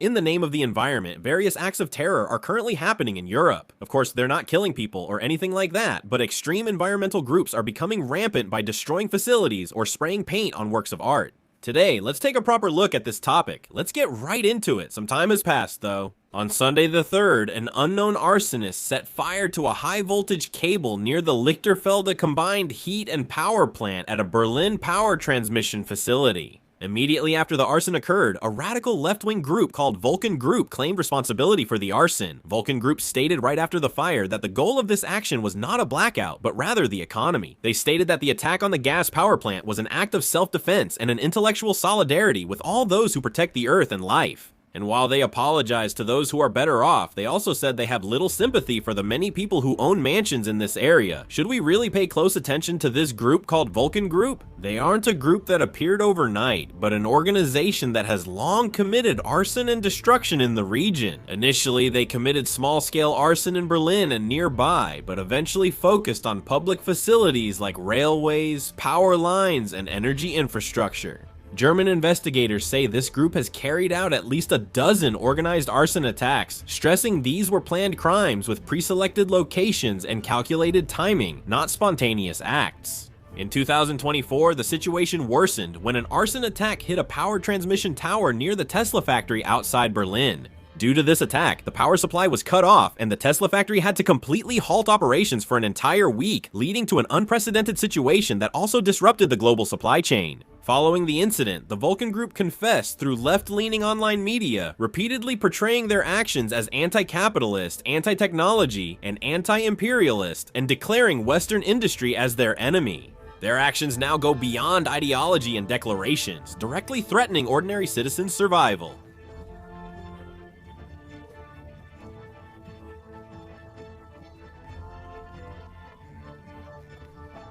In the name of the environment, various acts of terror are currently happening in Europe. Of course, they're not killing people or anything like that, but extreme environmental groups are becoming rampant by destroying facilities or spraying paint on works of art. Today, let's take a proper look at this topic. Let's get right into it. Some time has passed, though. On Sunday the 3rd, an unknown arsonist set fire to a high-voltage cable near the Lichterfelde combined heat and power plant at a Berlin power transmission facility. Immediately after the arson occurred, a radical left-wing group called Vulkan Group claimed responsibility for the arson. Vulkan Group stated right after the fire that the goal of this action was not a blackout, but rather the economy. They stated that the attack on the gas power plant was an act of self-defense and an intellectual solidarity with all those who protect the earth and life. And while they apologized to those who are better off, they also said they have little sympathy for the many people who own mansions in this area. Should we really pay close attention to this group called Vulkan Group? They aren't a group that appeared overnight, but an organization that has long committed arson and destruction in the region. Initially, they committed small-scale arson in Berlin and nearby, but eventually focused on public facilities like railways, power lines, and energy infrastructure. German investigators say this group has carried out at least a dozen organized arson attacks, stressing these were planned crimes with pre-selected locations and calculated timing, not spontaneous acts. In 2024, the situation worsened when an arson attack hit a power transmission tower near the Tesla factory outside Berlin. Due to this attack, the power supply was cut off and the Tesla factory had to completely halt operations for an entire week, leading to an unprecedented situation that also disrupted the global supply chain. Following the incident, the Vulkan Group confessed through left-leaning online media, repeatedly portraying their actions as anti-capitalist, anti-technology, and anti-imperialist, and declaring Western industry as their enemy. Their actions now go beyond ideology and declarations, directly threatening ordinary citizens' survival.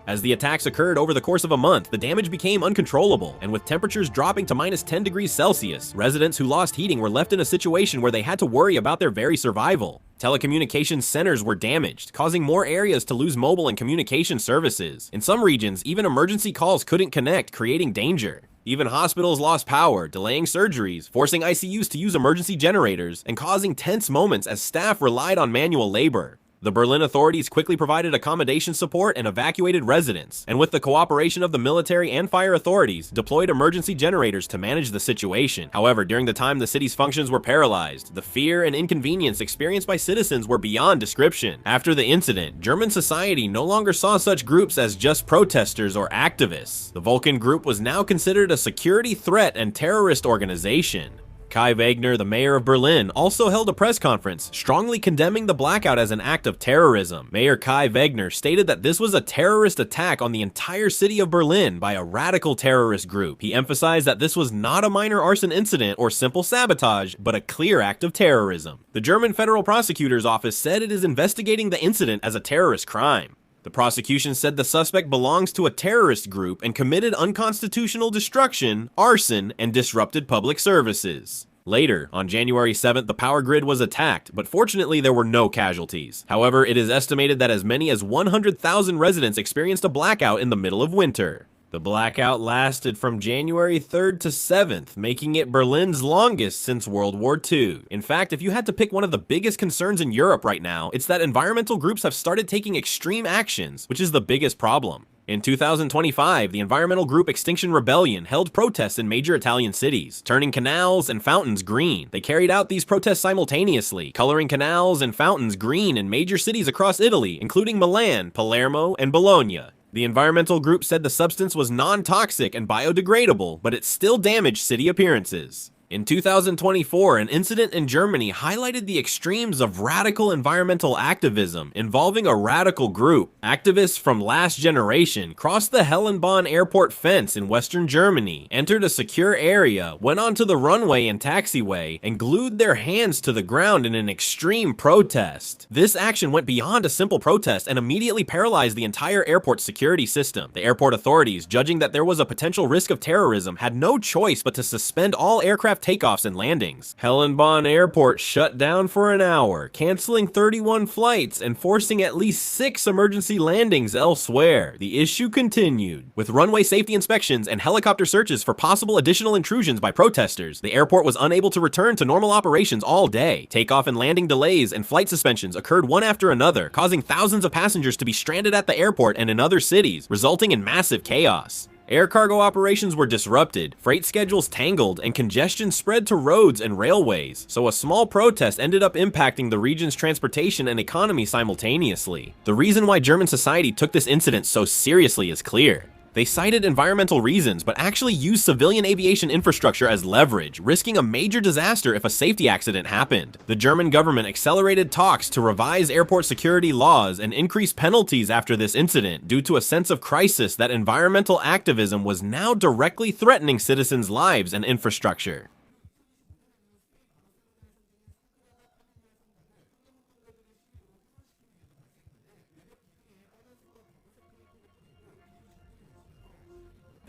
As the attacks occurred over the course of a month, the damage became uncontrollable, and with temperatures dropping to -10 degrees Celsius, residents who lost heating were left in a situation where they had to worry about their very survival. Telecommunications centers were damaged, causing more areas to lose mobile and communication services. In some regions, even emergency calls couldn't connect, creating danger. Even hospitals lost power, delaying surgeries, forcing ICUs to use emergency generators, and causing tense moments as staff relied on manual labor. The Berlin authorities quickly provided accommodation support and evacuated residents, and with the cooperation of the military and fire authorities, deployed emergency generators to manage the situation. However, during the time the city's functions were paralyzed, the fear and inconvenience experienced by citizens were beyond description. After the incident, German society no longer saw such groups as just protesters or activists. The Vulkan Group was now considered a security threat and terrorist organization. Kai Wegner, the mayor of Berlin, also held a press conference, strongly condemning the blackout as an act of terrorism. Mayor Kai Wegner stated that this was a terrorist attack on the entire city of Berlin by a radical terrorist group. He emphasized that this was not a minor arson incident or simple sabotage, but a clear act of terrorism. The German Federal Prosecutor's Office said it is investigating the incident as a terrorist crime. The prosecution said the suspect belongs to a terrorist group and committed unconstitutional destruction, arson, and disrupted public services. Later, on January 7th, the power grid was attacked, but fortunately there were no casualties. However, it is estimated that as many as 100,000 residents experienced a blackout in the middle of winter. The blackout lasted from January 3rd to 7th, making it Berlin's longest since World War II. In fact, if you had to pick one of the biggest concerns in Europe right now, it's that environmental groups have started taking extreme actions, which is the biggest problem. In 2025, the environmental group Extinction Rebellion held protests in major Italian cities, turning canals and fountains green. They carried out these protests simultaneously, coloring canals and fountains green in major cities across Italy, including Milan, Palermo, and Bologna. The environmental group said the substance was non-toxic and biodegradable, but it still damaged city appearances. In 2024, an incident in Germany highlighted the extremes of radical environmental activism involving a radical group. Activists from Last Generation crossed the Hellenbahn airport fence in western Germany, entered a secure area, went onto the runway and taxiway, and glued their hands to the ground in an extreme protest. This action went beyond a simple protest and immediately paralyzed the entire airport security system. The airport authorities, judging that there was a potential risk of terrorism, had no choice but to suspend all aircraft aircraft takeoffs and landings. Hellenbahn Airport shut down for an hour, canceling 31 flights and forcing at least 6 emergency landings elsewhere. The issue continued. With runway safety inspections and helicopter searches for possible additional intrusions by protesters, the airport was unable to return to normal operations all day. Takeoff and landing delays and flight suspensions occurred one after another, causing thousands of passengers to be stranded at the airport and in other cities, resulting in massive chaos. Air cargo operations were disrupted, freight schedules tangled, and congestion spread to roads and railways, so a small protest ended up impacting the region's transportation and economy simultaneously. The reason why German society took this incident so seriously is clear. They cited environmental reasons, but actually used civilian aviation infrastructure as leverage, risking a major disaster if a safety accident happened. The German government accelerated talks to revise airport security laws and increase penalties after this incident due to a sense of crisis that environmental activism was now directly threatening citizens' lives and infrastructure.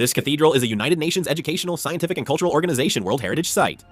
This cathedral is a United Nations educational, scientific, and cultural organization World Heritage Site.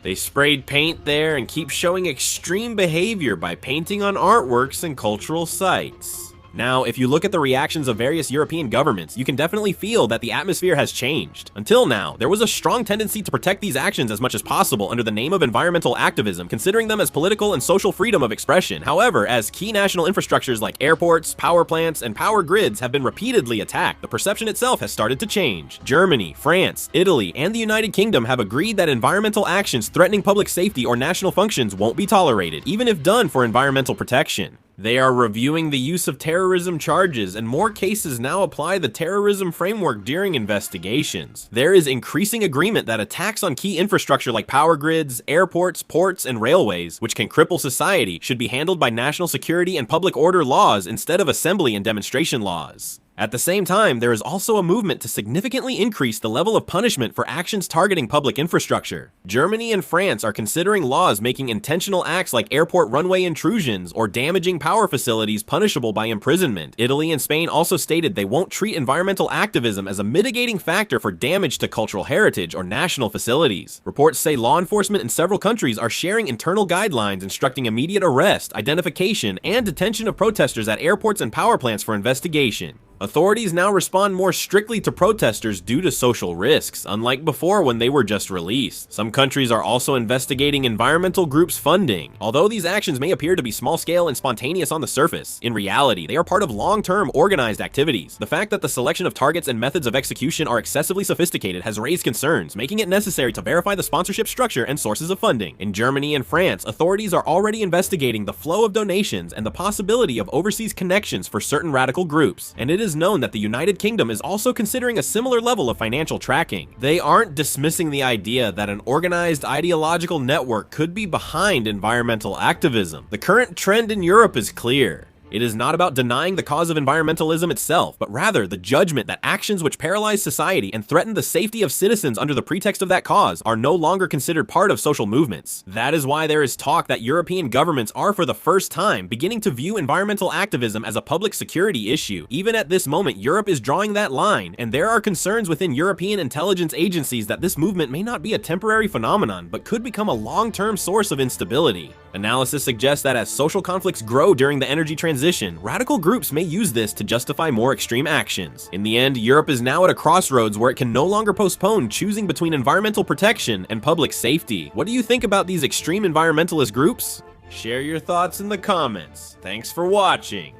They sprayed paint there and keep showing extreme behavior by painting on artworks and cultural sites. Now, if you look at the reactions of various European governments, you can definitely feel that the atmosphere has changed. Until now, there was a strong tendency to protect these actions as much as possible under the name of environmental activism, considering them as political and social freedom of expression. However, as key national infrastructures like airports, power plants, and power grids have been repeatedly attacked, the perception itself has started to change. Germany, France, Italy, and the United Kingdom have agreed that environmental actions threatening public safety or national functions won't be tolerated, even if done for environmental protection. They are reviewing the use of terrorism charges, and more cases now apply the terrorism framework during investigations. There is increasing agreement that attacks on key infrastructure like power grids, airports, ports, and railways, which can cripple society, should be handled by national security and public order laws instead of assembly and demonstration laws. At the same time, there is also a movement to significantly increase the level of punishment for actions targeting public infrastructure. Germany and France are considering laws making intentional acts like airport runway intrusions or damaging power facilities punishable by imprisonment. Italy and Spain also stated they won't treat environmental activism as a mitigating factor for damage to cultural heritage or national facilities. Reports say law enforcement in several countries are sharing internal guidelines instructing immediate arrest, identification, and detention of protesters at airports and power plants for investigation. Authorities now respond more strictly to protesters due to social risks, unlike before when they were just released. Some countries are also investigating environmental groups' funding. Although these actions may appear to be small-scale and spontaneous on the surface, in reality, they are part of long-term organized activities. The fact that the selection of targets and methods of execution are excessively sophisticated has raised concerns, making it necessary to verify the sponsorship structure and sources of funding. In Germany and France, authorities are already investigating the flow of donations and the possibility of overseas connections for certain radical groups, and it is known that the United Kingdom is also considering a similar level of financial tracking. They aren't dismissing the idea that an organized ideological network could be behind environmental activism. The current trend in Europe is clear. It is not about denying the cause of environmentalism itself, but rather the judgment that actions which paralyze society and threaten the safety of citizens under the pretext of that cause are no longer considered part of social movements. That is why there is talk that European governments are for the first time beginning to view environmental activism as a public security issue. Even at this moment, Europe is drawing that line, and there are concerns within European intelligence agencies that this movement may not be a temporary phenomenon, but could become a long-term source of instability. Analysis suggests that as social conflicts grow during the energy transition, radical groups may use this to justify more extreme actions. In the end, Europe is now at a crossroads where it can no longer postpone choosing between environmental protection and public safety. What do you think about these extreme environmentalist groups? Share your thoughts in the comments. Thanks for watching.